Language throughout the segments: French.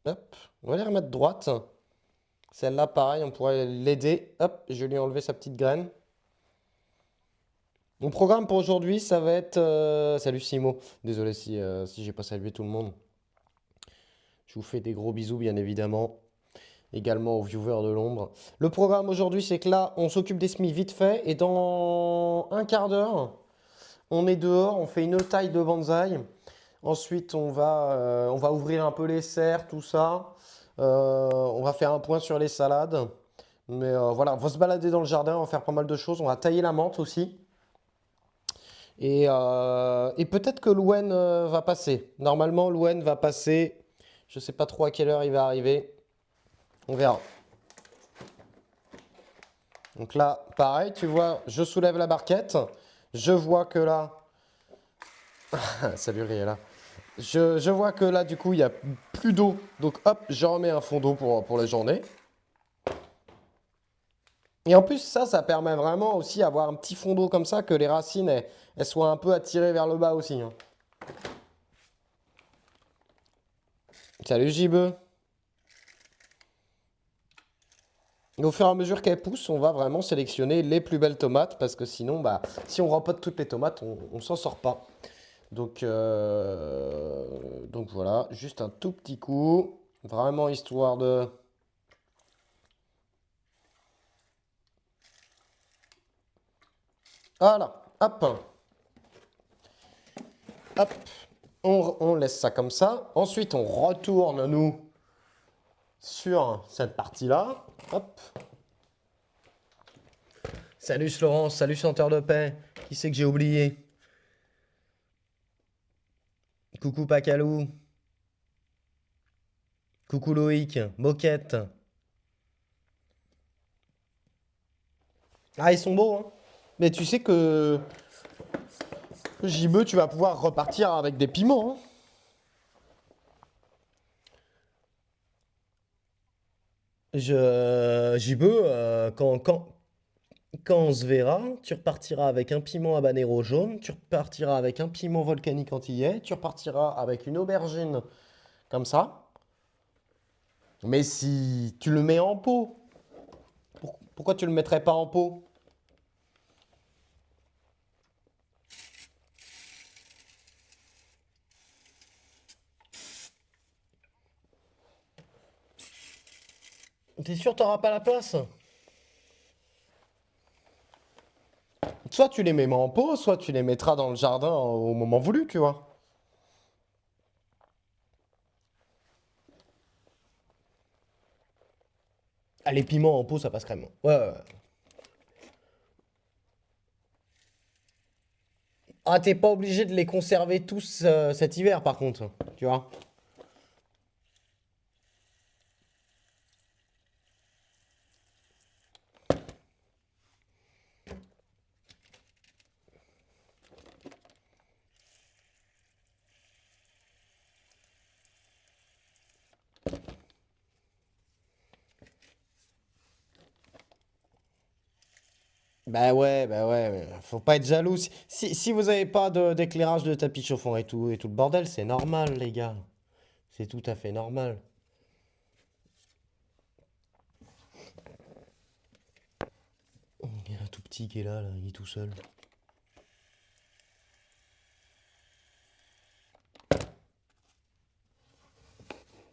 Hop, on va les remettre droite. Celle-là, pareil, on pourrait l'aider. Hop, je lui ai enlevé sa petite graine. Mon programme pour aujourd'hui, ça va être... Salut Simo, désolé si j'ai pas salué tout le monde. Je vous fais des gros bisous, bien évidemment. Également aux viewers de l'ombre. Le programme aujourd'hui, c'est que là, on s'occupe des semis vite fait. Et dans un quart d'heure, on est dehors, on fait une taille de bonsaï. Ensuite, on va ouvrir un peu les serres, tout ça. On va faire un point sur les salades. Mais voilà, on va se balader dans le jardin, on va faire pas mal de choses. On va tailler la menthe aussi. Et peut-être que Louen va passer. Normalement, Louen va passer. Je ne sais pas trop à quelle heure il va arriver. On verra. Donc là, pareil, tu vois, je soulève la barquette. Je vois que là... Salut Riella. Je vois que là, du coup, il n'y a plus d'eau. Donc hop, je remets un fond d'eau pour la journée. Et en plus, ça permet vraiment aussi d'avoir un petit fond d'eau comme ça, que les racines, elles soient un peu attirées vers le bas aussi, hein. Salut JB. Et au fur et à mesure qu'elles poussent, on va vraiment sélectionner les plus belles tomates, parce que sinon, bah, si on rempote toutes les tomates, on s'en sort pas. Donc voilà, juste un tout petit coup, vraiment histoire de... Voilà, hop, hop, on laisse ça comme ça. Ensuite, on retourne, nous, sur cette partie-là. Hop. Salut Florence, salut chanteur de paix. Qui c'est que j'ai oublié? Coucou Pacalou. Coucou Loïc. Moquette. Ah, ils sont beaux, hein. Mais tu sais que JB, tu vas pouvoir repartir avec des piments, hein. JB, quand on se verra, tu repartiras avec un piment habanero jaune, tu repartiras avec un piment volcanique antillais, tu repartiras avec une aubergine comme ça. Mais si tu le mets en pot, pourquoi tu le mettrais pas en pot? T'es sûr que t'auras pas la place? Soit tu les mets en pot, soit tu les mettras dans le jardin au moment voulu, tu vois. Ah, les piments en pot, ça passe crème. Ouais, ouais, ouais. Ah, t'es pas obligé de les conserver tous cet hiver, par contre, tu vois. Bah ouais, mais faut pas être jaloux. Si vous avez pas d'éclairage de tapis chauffant et tout le bordel, c'est normal, les gars. C'est tout à fait normal. Il y a un tout petit qui est là, il est tout seul.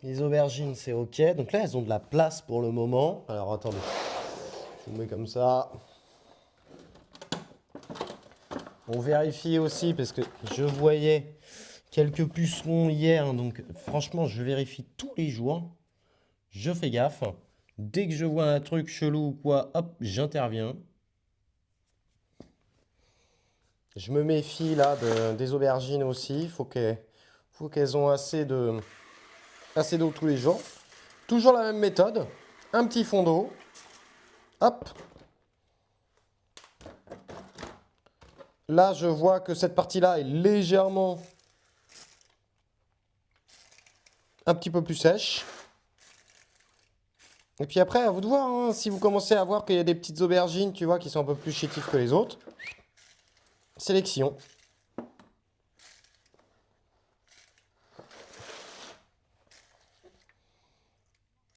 Les aubergines, c'est ok. Donc là, elles ont de la place pour le moment. Alors attendez, je vous mets comme ça. On vérifie aussi parce que je voyais quelques pucerons hier. Donc franchement, je vérifie tous les jours. Je fais gaffe. Dès que je vois un truc chelou ou quoi, hop, j'interviens. Je me méfie là des aubergines aussi. Faut qu'elles ont assez d'eau tous les jours. Toujours la même méthode. Un petit fond d'eau. Hop. Là, je vois que cette partie-là est légèrement un petit peu plus sèche. Et puis après, à vous de voir, hein, si vous commencez à voir qu'il y a des petites aubergines, tu vois, qui sont un peu plus chétives que les autres. Sélection.